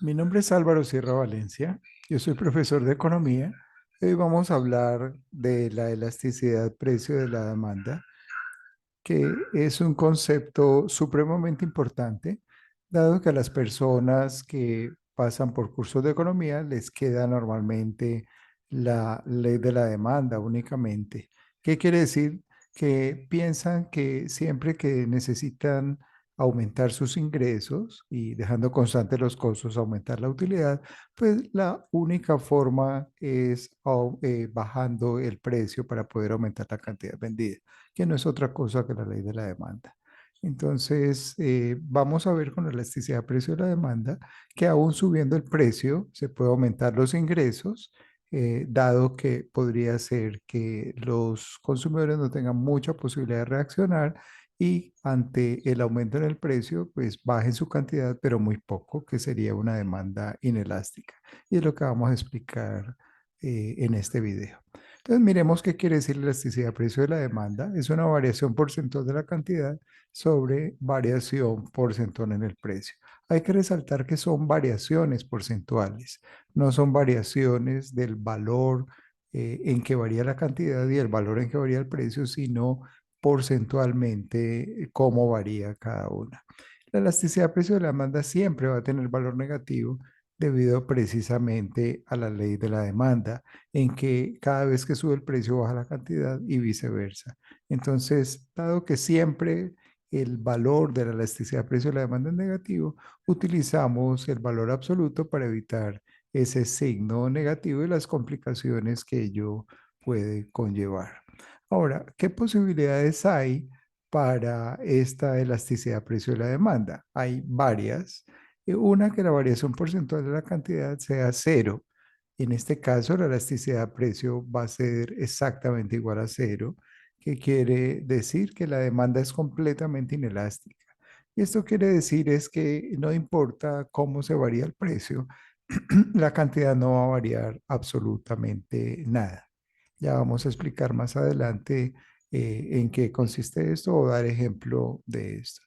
Mi nombre es Álvaro Sierra Valencia. Yo soy profesor de economía. Hoy vamos a hablar de la elasticidad precio de la demanda, que es un concepto supremamente importante, dado que a las personas que pasan por cursos de economía les queda normalmente la ley de la demanda únicamente. ¿Qué quiere decir? Que piensan que siempre que necesitan aumentar sus ingresos y dejando constantes los costos, aumentar la utilidad, pues la única forma es bajando el precio para poder aumentar la cantidad vendida, que no es otra cosa que la ley de la demanda. Entonces, vamos a ver con la elasticidad de precio de la demanda que aún subiendo el precio se puede aumentar los ingresos, dado que podría ser que los consumidores no tengan mucha posibilidad de reaccionar y ante el aumento en el precio, pues bajen su cantidad, pero muy poco, que sería una demanda inelástica. Y es lo que vamos a explicar en este video. Entonces, miremos qué quiere decir la elasticidad de precio de la demanda. Es una variación porcentual de la cantidad sobre variación porcentual en el precio. Hay que resaltar que son variaciones porcentuales, no son variaciones del valor en que varía la cantidad y el valor en que varía el precio, sino porcentualmente cómo varía cada una. La elasticidad de precio de la demanda siempre va a tener valor negativo debido precisamente a la ley de la demanda, en que cada vez que sube el precio baja la cantidad y viceversa. Entonces, dado que siempre el valor de la elasticidad de precio de la demanda es negativo, utilizamos el valor absoluto para evitar ese signo negativo y las complicaciones que ello puede conllevar. Ahora, ¿qué posibilidades hay para esta elasticidad de precio de la demanda? Hay varias. Una, que la variación porcentual de la cantidad sea cero. En este caso, la elasticidad de precio va a ser exactamente igual a cero, que quiere decir que la demanda es completamente inelástica. Y esto quiere decir es que no importa cómo se varía el precio, la cantidad no va a variar absolutamente nada. Ya vamos a explicar más adelante en qué consiste esto o dar ejemplo de esto.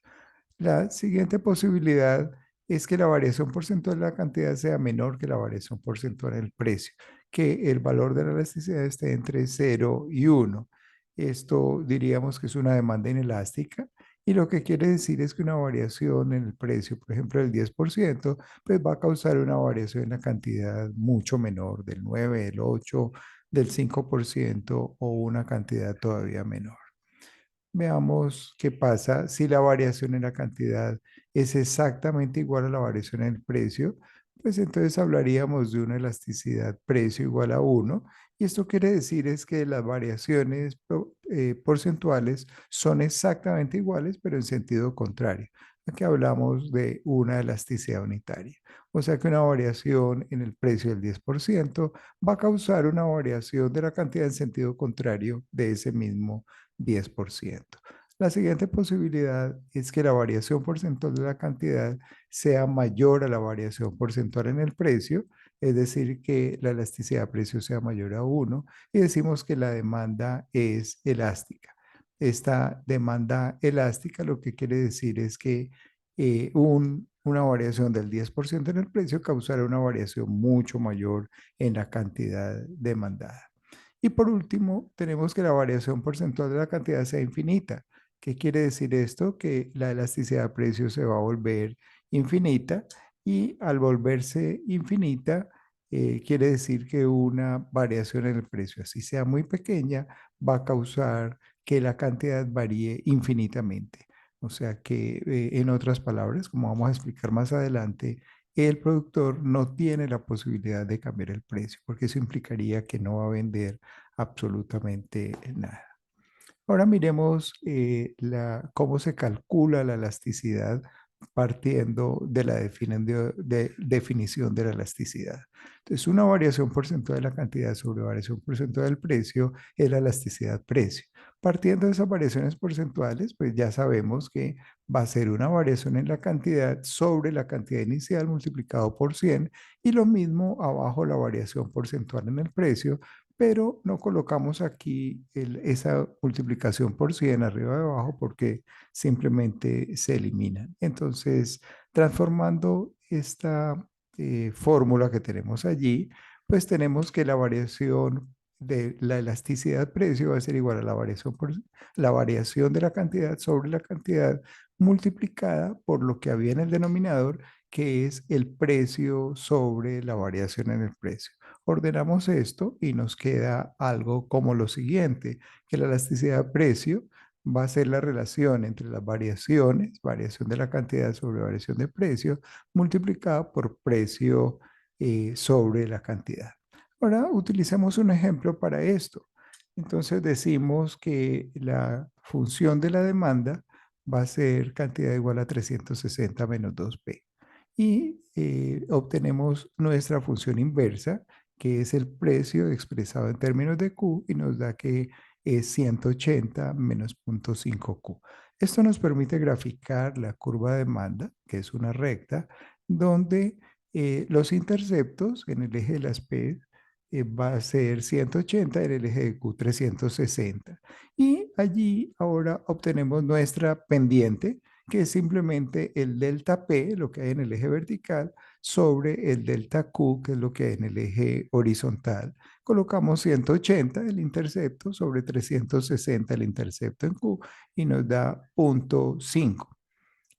La siguiente posibilidad es que la variación porcentual de la cantidad sea menor que la variación porcentual en el precio, que el valor de la elasticidad esté entre cero y uno. Esto diríamos que es una demanda inelástica y lo que quiere decir es que una variación en el precio, por ejemplo, del 10%, pues va a causar una variación en la cantidad mucho menor, del 9, del 8, del 5% o una cantidad todavía menor. Veamos qué pasa si la variación en la cantidad es exactamente igual a la variación en el precio, pues entonces hablaríamos de una elasticidad precio igual a uno. Y esto quiere decir es que las variaciones porcentuales son exactamente iguales, pero en sentido contrario. Aquí hablamos de una elasticidad unitaria. O sea que una variación en el precio del 10% va a causar una variación de la cantidad en sentido contrario de ese mismo 10%. La siguiente posibilidad es que la variación porcentual de la cantidad sea mayor a la variación porcentual en el precio, es decir, que la elasticidad de precio sea mayor a uno y decimos que la demanda es elástica. Esta demanda elástica lo que quiere decir es que una variación del 10% en el precio causará una variación mucho mayor en la cantidad demandada. Y por último, tenemos que la variación porcentual de la cantidad sea infinita. ¿Qué quiere decir esto? Que la elasticidad de precios se va a volver infinita y al volverse infinita, quiere decir que una variación en el precio, así sea muy pequeña, va a causar que la cantidad varíe infinitamente. O sea que, en otras palabras, como vamos a explicar más adelante, el productor no tiene la posibilidad de cambiar el precio, porque eso implicaría que no va a vender absolutamente nada. Ahora miremos cómo se calcula la elasticidad partiendo de la definición de la elasticidad. Entonces, una variación porcentual de la cantidad sobre variación porcentual del precio es la elasticidad precio. Partiendo de esas variaciones porcentuales, pues ya sabemos que va a ser una variación en la cantidad sobre la cantidad inicial multiplicado por 100 y lo mismo abajo la variación porcentual en el precio, pero no colocamos aquí esa multiplicación por 100 arriba y abajo porque simplemente se eliminan. Entonces, transformando esta fórmula que tenemos allí, pues tenemos que la variación de la elasticidad precio va a ser igual a la variación de la cantidad sobre la cantidad multiplicada por lo que había en el denominador, que es el precio sobre la variación en el precio. Ordenamos esto y nos queda algo como lo siguiente, que la elasticidad precio va a ser la relación entre las variaciones, variación de la cantidad sobre variación de precio, multiplicada por precio sobre la cantidad. Ahora utilicemos un ejemplo para esto. Entonces decimos que la función de la demanda va a ser cantidad igual a 360 menos 2p. Y obtenemos nuestra función inversa, que es el precio expresado en términos de Q, y nos da que es 180 menos 0.5Q. Esto nos permite graficar la curva de demanda, que es una recta, donde los interceptos en el eje de las P va a ser 180, en el eje de Q 360. Y allí ahora obtenemos nuestra pendiente, que es simplemente el delta P, lo que hay en el eje vertical, sobre el delta Q, que es lo que hay en el eje horizontal. Colocamos 180 el intercepto sobre 360 el intercepto en Q y nos da 0.5.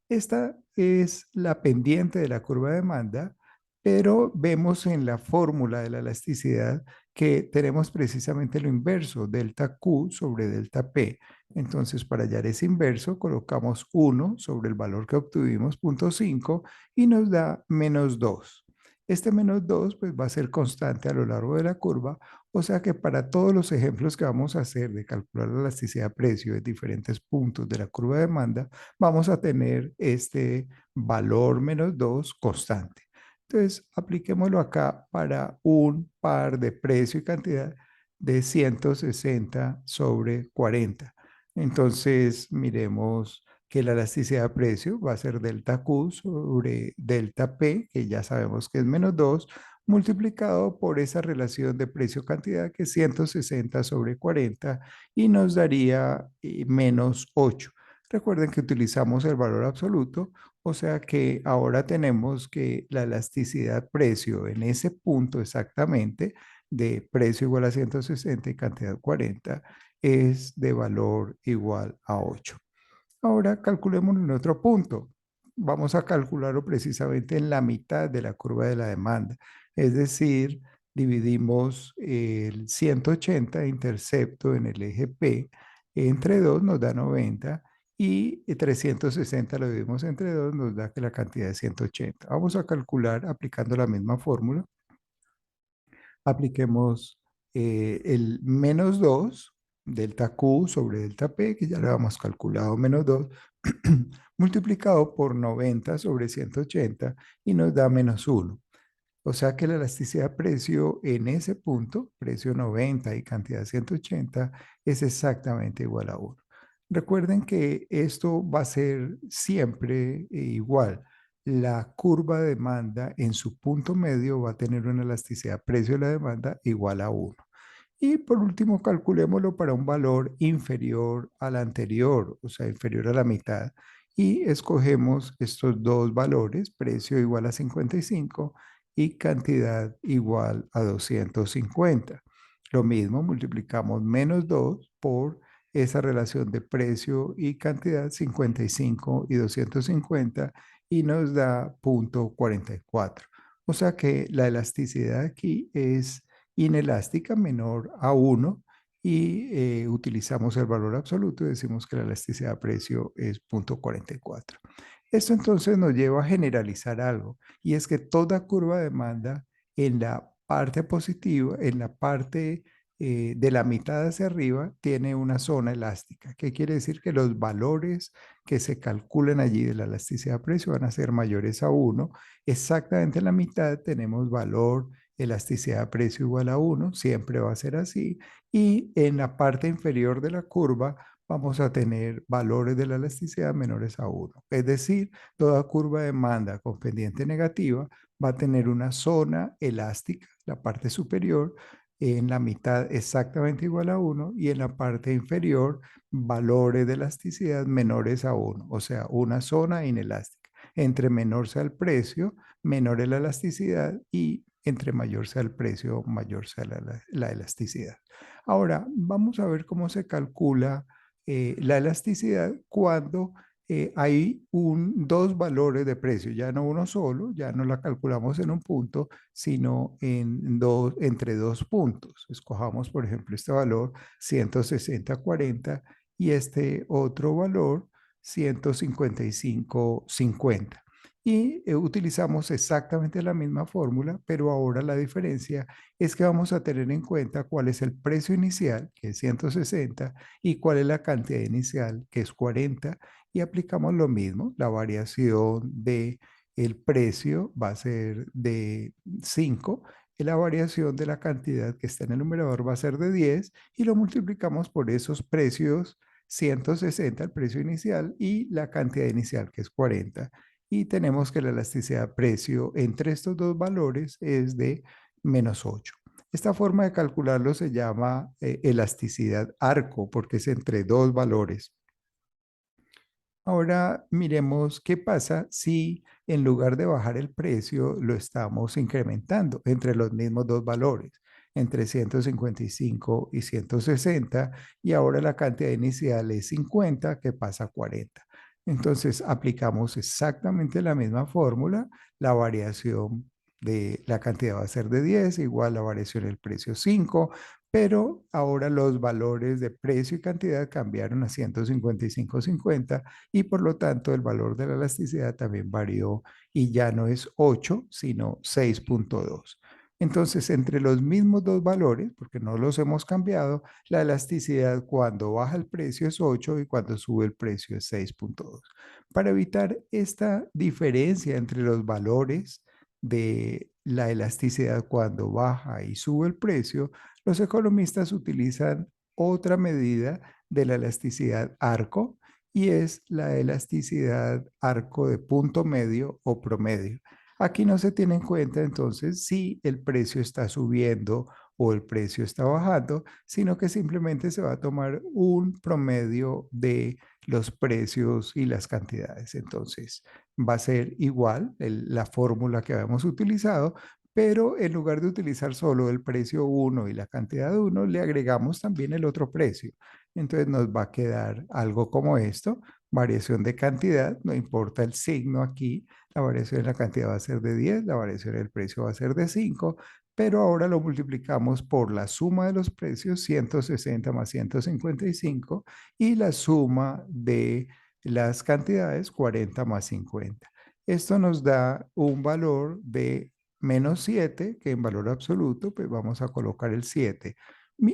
Esta es la pendiente de la curva de demanda, pero vemos en la fórmula de la elasticidad que tenemos precisamente lo inverso, delta Q sobre delta P. Entonces, para hallar ese inverso, colocamos 1 sobre el valor que obtuvimos, 0.5, y nos da menos 2. Este menos 2 pues, va a ser constante a lo largo de la curva, o sea que para todos los ejemplos que vamos a hacer de calcular la elasticidad de precio en diferentes puntos de la curva de demanda, vamos a tener este valor menos 2 constante. Entonces, apliquémoslo acá para un par de precio y cantidad de 160 sobre 40. Entonces, miremos que la elasticidad de precio va a ser delta Q sobre delta P, que ya sabemos que es menos 2, multiplicado por esa relación de precio-cantidad, que es 160 sobre 40, y nos daría menos 8. Recuerden que utilizamos el valor absoluto, o sea que ahora tenemos que la elasticidad precio en ese punto exactamente de precio igual a 160 y cantidad 40 es de valor igual a 8. Ahora calculemos en otro punto. Vamos a calcularlo precisamente en la mitad de la curva de la demanda. Es decir, dividimos el 180 intercepto en el eje P entre 2 nos da 90 y 360 lo dividimos entre 2 nos da que la cantidad es 180. Vamos a calcular aplicando la misma fórmula. Apliquemos el menos 2 delta Q sobre delta P, que ya lo habíamos calculado, menos 2 multiplicado por 90 sobre 180 y nos da menos 1. O sea que la elasticidad de precio en ese punto, precio 90 y cantidad 180, es exactamente igual a 1. Recuerden que esto va a ser siempre igual. La curva de demanda en su punto medio va a tener una elasticidad precio de la demanda igual a 1. Y por último, calculémoslo para un valor inferior al anterior, o sea, inferior a la mitad. Y escogemos estos dos valores, precio igual a 55 y cantidad igual a 250. Lo mismo, multiplicamos menos 2 por esa relación de precio y cantidad, 55 y 250, y nos da 0.44. O sea que la elasticidad aquí es inelástica menor a 1 y utilizamos el valor absoluto y decimos que la elasticidad de precio es 0.44. Esto entonces nos lleva a generalizar algo, y es que toda curva de demanda en la parte positiva, en la parte de la mitad hacia arriba, tiene una zona elástica. ¿Qué quiere decir? Que los valores que se calculan allí de la elasticidad de precio van a ser mayores a 1. Exactamente en la mitad tenemos valor elasticidad de precio igual a 1, siempre va a ser así. Y en la parte inferior de la curva vamos a tener valores de la elasticidad menores a 1. Es decir, toda curva de demanda con pendiente negativa va a tener una zona elástica, la parte superior, en la mitad exactamente igual a 1 y en la parte inferior valores de elasticidad menores a 1, o sea, una zona inelástica. Entre menor sea el precio, menor es la elasticidad y entre mayor sea el precio, mayor sea la elasticidad. Ahora, vamos a ver cómo se calcula la elasticidad cuando hay dos valores de precio, ya no uno solo, ya no la calculamos en un punto, sino entre dos puntos. Escojamos, por ejemplo, este valor 160,40 y este otro valor 155,50. Y utilizamos exactamente la misma fórmula, pero ahora la diferencia es que vamos a tener en cuenta cuál es el precio inicial, que es 160, y cuál es la cantidad inicial, que es 40, y aplicamos lo mismo. La variación de el precio va a ser de 5 y la variación de la cantidad que está en el numerador va a ser de 10 y lo multiplicamos por esos precios 160, el precio inicial, y la cantidad inicial, que es 40. Y tenemos que la elasticidad de precio entre estos dos valores es de -8. Esta forma de calcularlo se llama elasticidad arco porque es entre dos valores. Ahora miremos qué pasa si en lugar de bajar el precio lo estamos incrementando entre los mismos dos valores, entre 155 y 160, y ahora la cantidad inicial es 50 que pasa a 40. Entonces aplicamos exactamente la misma fórmula, la variación de la cantidad va a ser de 10, igual la variación del precio 5, pero ahora los valores de precio y cantidad cambiaron a 155,50 y por lo tanto el valor de la elasticidad también varió y ya no es 8, sino 6,2. Entonces, entre los mismos dos valores, porque no los hemos cambiado, la elasticidad cuando baja el precio es 8 y cuando sube el precio es 6,2. Para evitar esta diferencia entre los valores de la elasticidad cuando baja y sube el precio, los economistas utilizan otra medida de la elasticidad arco, y es la elasticidad arco de punto medio o promedio. Aquí no se tiene en cuenta entonces si el precio está subiendo o el precio está bajando, sino que simplemente se va a tomar un promedio de los precios y las cantidades. Entonces va a ser igual la fórmula que habíamos utilizado, pero en lugar de utilizar solo el precio uno y la cantidad de uno, le agregamos también el otro precio. Entonces nos va a quedar algo como esto, variación de cantidad, no importa el signo aquí, la variación de la cantidad va a ser de 10, la variación del precio va a ser de 5, pero ahora lo multiplicamos por la suma de los precios, 160 más 155, y la suma de las cantidades, 40 más 50. Esto nos da un valor de -7, que en valor absoluto, pues vamos a colocar el 7.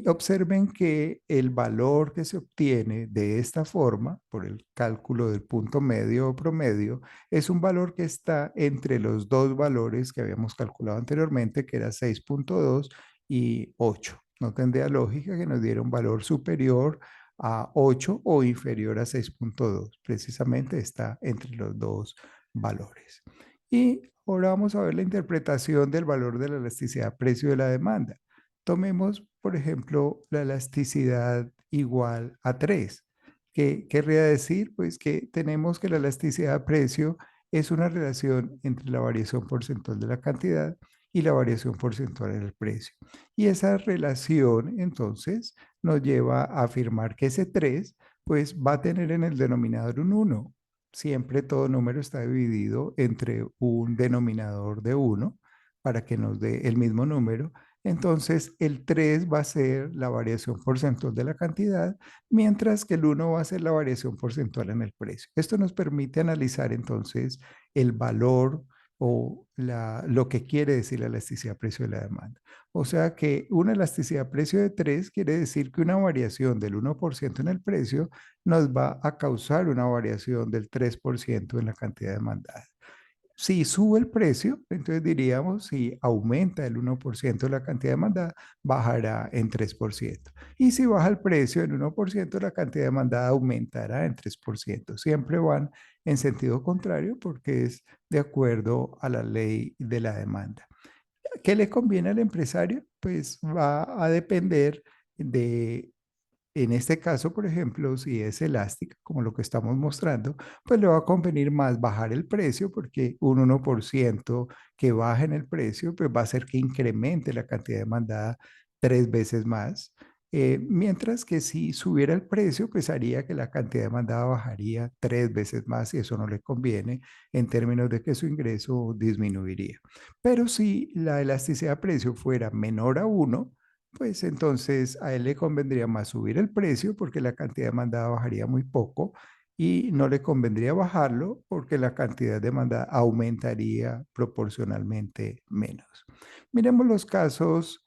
Observen que el valor que se obtiene de esta forma, por el cálculo del punto medio o promedio, es un valor que está entre los dos valores que habíamos calculado anteriormente, que era 6,2 y 8. No tendría lógica que nos diera un valor superior a 8 o inferior a 6,2. Precisamente está entre los dos valores. Y ahora vamos a ver la interpretación del valor de la elasticidad precio de la demanda. Tomemos, por ejemplo, la elasticidad igual a 3. ¿Qué querría decir? Pues que tenemos que la elasticidad de precio es una relación entre la variación porcentual de la cantidad y la variación porcentual en el precio. Y esa relación, entonces, nos lleva a afirmar que ese 3, pues va a tener en el denominador un 1. Siempre todo número está dividido entre un denominador de 1 para que nos dé el mismo número. Entonces, el 3 va a ser la variación porcentual de la cantidad, mientras que el 1 va a ser la variación porcentual en el precio. Esto nos permite analizar entonces el valor o lo que quiere decir la elasticidad precio de la demanda. O sea que una elasticidad precio de 3 quiere decir que una variación del 1% en el precio nos va a causar una variación del 3% en la cantidad demandada. Si sube el precio, entonces diríamos, si aumenta el 1% de la cantidad demandada, bajará en 3%. Y si baja el precio en 1%, la cantidad demandada aumentará en 3%. Siempre van en sentido contrario porque es de acuerdo a la ley de la demanda. ¿Qué le conviene al empresario? Pues va a depender de En este caso, por ejemplo, si es elástica, como lo que estamos mostrando, pues le va a convenir más bajar el precio porque un 1% que baje en el precio, pues va a hacer que incremente la cantidad demandada 3 veces más. Mientras que si subiera el precio, pues haría que la cantidad demandada bajaría 3 veces más y eso no le conviene en términos de que su ingreso disminuiría. Pero si la elasticidad de precio fuera menor a 1, pues entonces a él le convendría más subir el precio porque la cantidad demandada bajaría muy poco y no le convendría bajarlo porque la cantidad demandada aumentaría proporcionalmente menos. Miremos los casos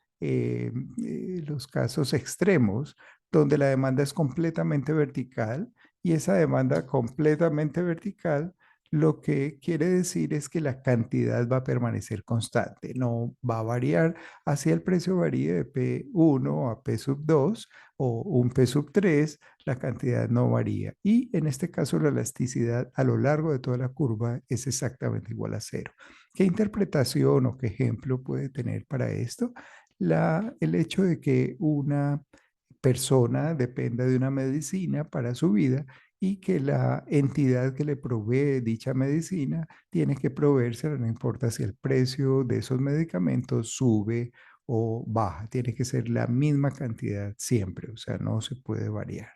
extremos donde la demanda es completamente vertical y esa demanda completamente vertical lo que quiere decir es que la cantidad va a permanecer constante, no va a variar. Así el precio varíe de P1 a P sub 2 o un P sub 3, la cantidad no varía. Y en este caso la elasticidad a lo largo de toda la curva es exactamente igual a cero. ¿Qué interpretación o qué ejemplo puede tener para esto? El hecho de que una persona dependa de una medicina para su vida y que la entidad que le provee dicha medicina tiene que proveérsela, no importa si el precio de esos medicamentos sube o baja, tiene que ser la misma cantidad siempre, o sea, no se puede variar.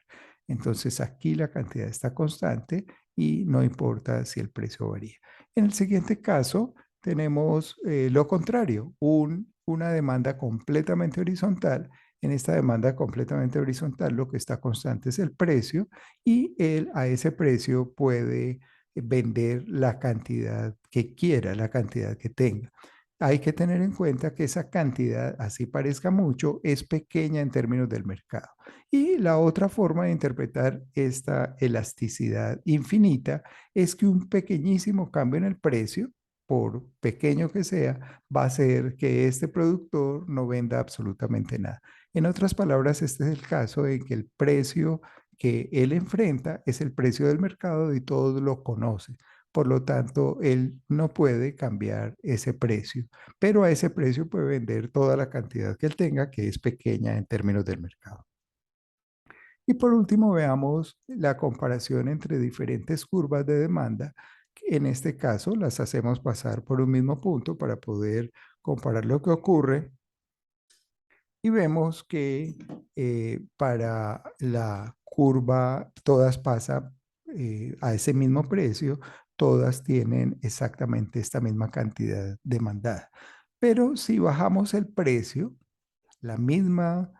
Entonces aquí la cantidad está constante y no importa si el precio varía. En el siguiente caso tenemos lo contrario, una demanda completamente horizontal. En esta demanda completamente horizontal, lo que está constante es el precio y él a ese precio puede vender la cantidad que quiera, la cantidad que tenga. Hay que tener en cuenta que esa cantidad, así parezca mucho, es pequeña en términos del mercado. Y la otra forma de interpretar esta elasticidad infinita es que un pequeñísimo cambio en el precio, por pequeño que sea, va a hacer que este productor no venda absolutamente nada. En otras palabras, este es el caso en que el precio que él enfrenta es el precio del mercado y todos lo conocen. Por lo tanto, él no puede cambiar ese precio, pero a ese precio puede vender toda la cantidad que él tenga, que es pequeña en términos del mercado. Y por último, veamos la comparación entre diferentes curvas de demanda. En este caso, las hacemos pasar por un mismo punto para poder comparar lo que ocurre y vemos que para la curva todas pasan a ese mismo precio, todas tienen exactamente esta misma cantidad demandada. Pero si bajamos el precio, la misma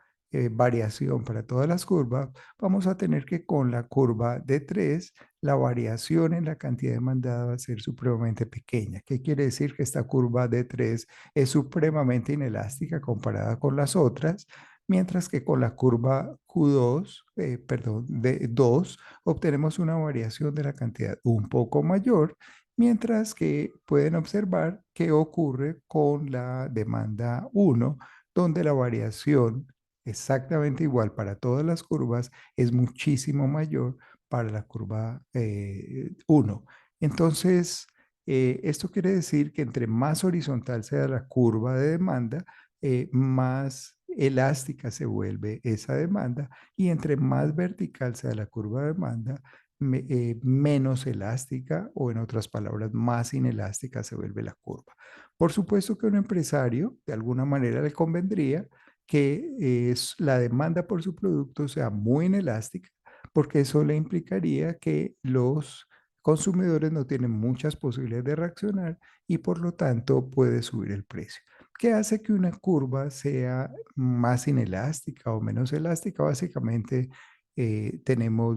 variación para todas las curvas, vamos a tener que con la curva de 3 la variación en la cantidad demandada va a ser supremamente pequeña. ¿Qué quiere decir? Que esta curva de 3 es supremamente inelástica comparada con las otras, mientras que con la curva Q2, perdón, de 2, obtenemos una variación de la cantidad un poco mayor, mientras que pueden observar qué ocurre con la demanda 1 donde la variación exactamente igual para todas las curvas es muchísimo mayor para la curva 1. Entonces, esto quiere decir que entre más horizontal sea la curva de demanda, más elástica se vuelve esa demanda y entre más vertical sea la curva de demanda, menos elástica o en otras palabras, más inelástica se vuelve la curva. Por supuesto que a un empresario de alguna manera le convendría que la demanda por su producto sea muy inelástica, porque eso le implicaría que los consumidores no tienen muchas posibilidades de reaccionar y por lo tanto puede subir el precio. ¿Qué hace que una curva sea más inelástica o menos elástica? Básicamente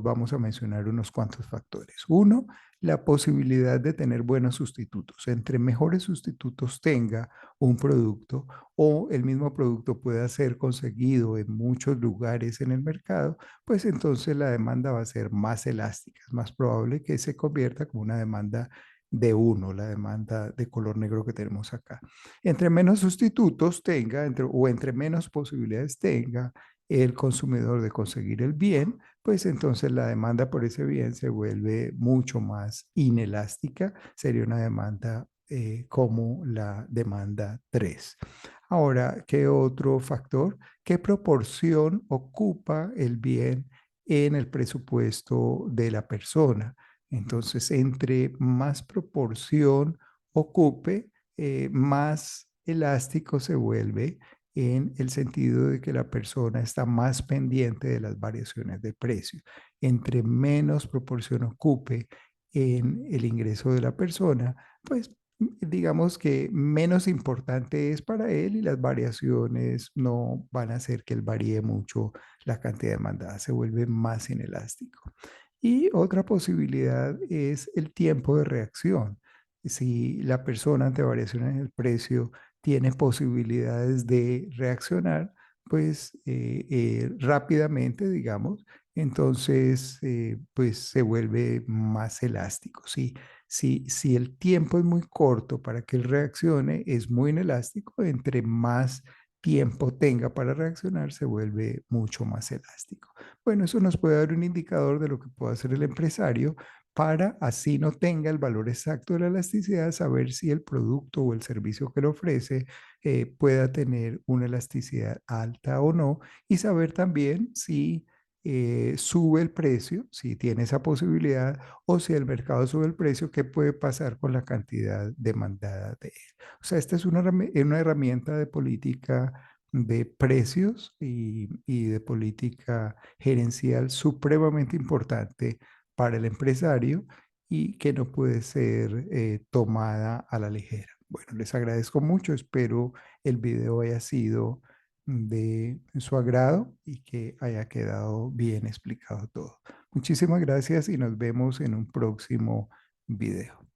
vamos a mencionar unos cuantos factores. Uno, la posibilidad de tener buenos sustitutos. Entre mejores sustitutos tenga un producto o el mismo producto pueda ser conseguido en muchos lugares en el mercado, pues entonces la demanda va a ser más elástica. Es más probable que se convierta como una demanda de uno, la demanda de color negro que tenemos acá. Entre menos sustitutos tenga o entre menos posibilidades tenga el consumidor de conseguir el bien, pues entonces la demanda por ese bien se vuelve mucho más inelástica, sería una demanda como la demanda 3. Ahora, ¿qué otro factor? ¿Qué proporción ocupa el bien en el presupuesto de la persona? Entonces, entre más proporción ocupe, más elástico se vuelve en el sentido de que la persona está más pendiente de las variaciones de precio. Entre menos proporción ocupe en el ingreso de la persona, pues digamos que menos importante es para él y las variaciones no van a hacer que él varíe mucho la cantidad demandada, se vuelve más inelástico. Y otra posibilidad es el tiempo de reacción. Si la persona ante variaciones en el precio tiene posibilidades de reaccionar, pues rápidamente, digamos, entonces pues se vuelve más elástico. Si el tiempo es muy corto para que él reaccione, es muy inelástico. Entre más tiempo tenga para reaccionar, se vuelve mucho más elástico. Bueno, eso nos puede dar un indicador de lo que puede hacer el empresario para así no tenga el valor exacto de la elasticidad, saber si el producto o el servicio que le ofrece pueda tener una elasticidad alta o no, y saber también si sube el precio, si tiene esa posibilidad, o si el mercado sube el precio, qué puede pasar con la cantidad demandada de él. O sea, esta es una herramienta de política de precios y de política gerencial supremamente importante para el empresario y que no puede ser tomada a la ligera. Bueno, les agradezco mucho, espero el video haya sido de su agrado y que haya quedado bien explicado todo. Muchísimas gracias y nos vemos en un próximo video.